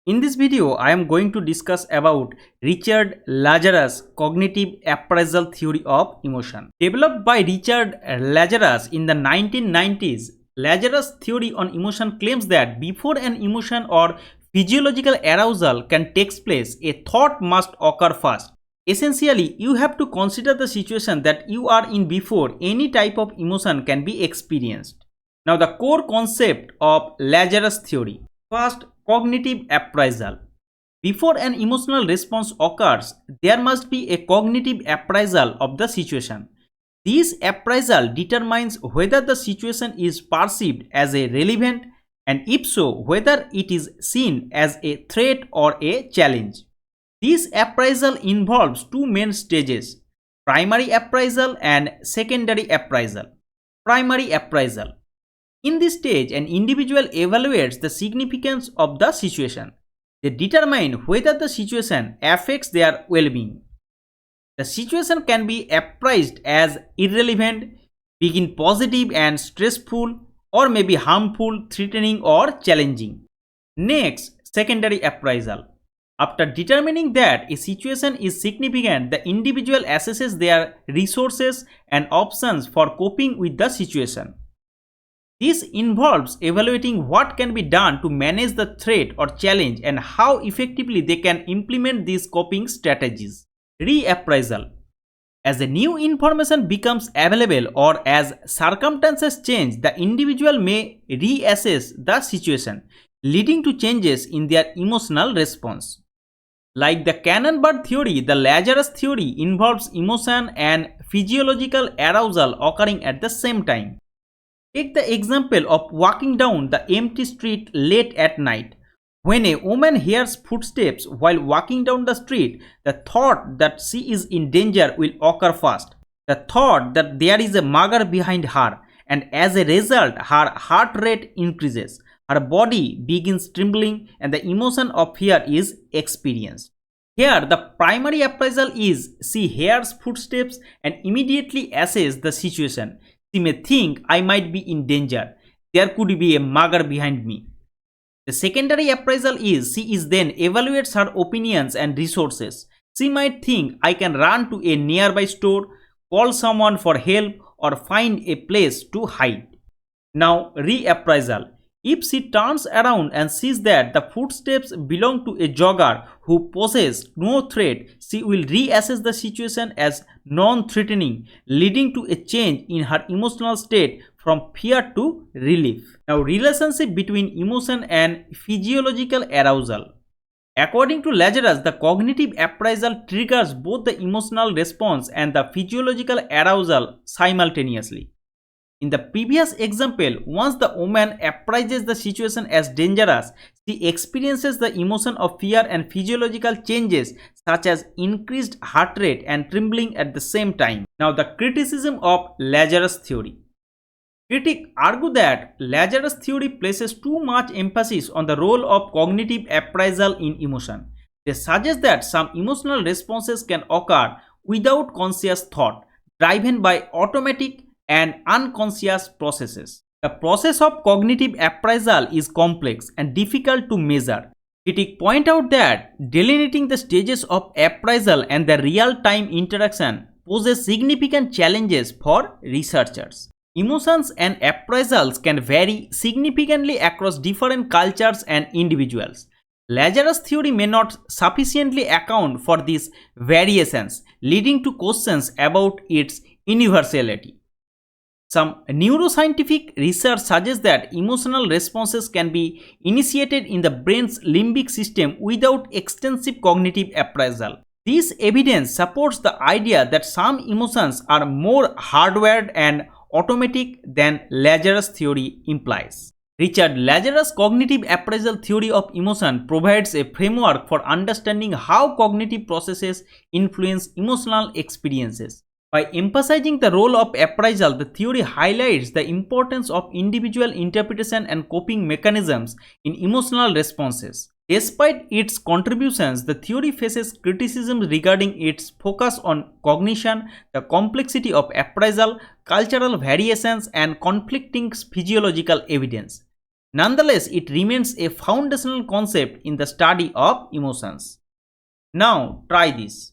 In this video, I am going to discuss about Richard Lazarus' cognitive appraisal theory of emotion. Developed by Richard Lazarus in the 1990s, Lazarus' theory on emotion claims that before an emotion or physiological arousal can take place, a thought must occur first. Essentially, you have to consider the situation that you are in before any type of emotion can be experienced. Now, the core concept of Lazarus' theory. First, cognitive appraisal. Before an emotional response occurs, there must be a cognitive appraisal of the situation. This appraisal determines whether the situation is perceived as a relevant, and if so, whether it is seen as a threat or a challenge. This appraisal involves two main stages: primary appraisal and secondary appraisal. Primary appraisal. In this stage, an individual evaluates the significance of the situation. They determine whether the situation affects their well-being. The situation can be appraised as irrelevant, being positive and stressful, or maybe harmful, threatening, or challenging. Next, secondary appraisal. After determining that a situation is significant, the individual assesses their resources and options for coping with the situation. This involves evaluating what can be done to manage the threat or challenge and how effectively they can implement these coping strategies. Reappraisal. As the new information becomes available or as circumstances change, the individual may reassess the situation, leading to changes in their emotional response. Like the cannon bird theory, the Lazarus theory involves emotion and physiological arousal occurring at the same time. Take the example of walking down the empty street late at night. When a woman hears footsteps while walking down the street, the thought that she is in danger will occur first. The thought that there is a mugger behind her, and as a result, her heart rate increases. Her body begins trembling and the emotion of fear is experienced. Here, the primary appraisal is she hears footsteps and immediately assesses the situation. She may think, I might be in danger. There could be a mugger behind me. The secondary appraisal is she is then evaluates her opinions and resources. She might think, I can run to a nearby store, call someone for help, or find a place to hide. Now, reappraisal. If she turns around and sees that the footsteps belong to a jogger who poses no threat, she will reassess the situation as non-threatening, leading to a change in her emotional state from fear to relief. Now, relationship between emotion and physiological arousal. According to Lazarus, the cognitive appraisal triggers both the emotional response and the physiological arousal simultaneously. In the previous example, once the woman appraises the situation as dangerous, she experiences the emotion of fear and physiological changes such as increased heart rate and trembling at the same time. Now, the criticism of Lazarus theory. Critics argue that Lazarus theory places too much emphasis on the role of cognitive appraisal in emotion. They suggest that some emotional responses can occur without conscious thought, driven by automatic and unconscious processes. The process of cognitive appraisal is complex and difficult to measure. Critics point out that delineating the stages of appraisal and the real-time interaction poses significant challenges for researchers. Emotions and appraisals can vary significantly across different cultures and individuals. Lazarus theory may not sufficiently account for these variations, leading to questions about its universality. Some neuroscientific research suggests that emotional responses can be initiated in the brain's limbic system without extensive cognitive appraisal. This evidence supports the idea that some emotions are more hardwired and automatic than Lazarus theory implies. Richard Lazarus' cognitive appraisal theory of emotion provides a framework for understanding how cognitive processes influence emotional experiences. By emphasizing the role of appraisal, the theory highlights the importance of individual interpretation and coping mechanisms in emotional responses. Despite its contributions, the theory faces criticism regarding its focus on cognition, the complexity of appraisal, cultural variations, and conflicting physiological evidence. Nonetheless, it remains a foundational concept in the study of emotions. Now, try this.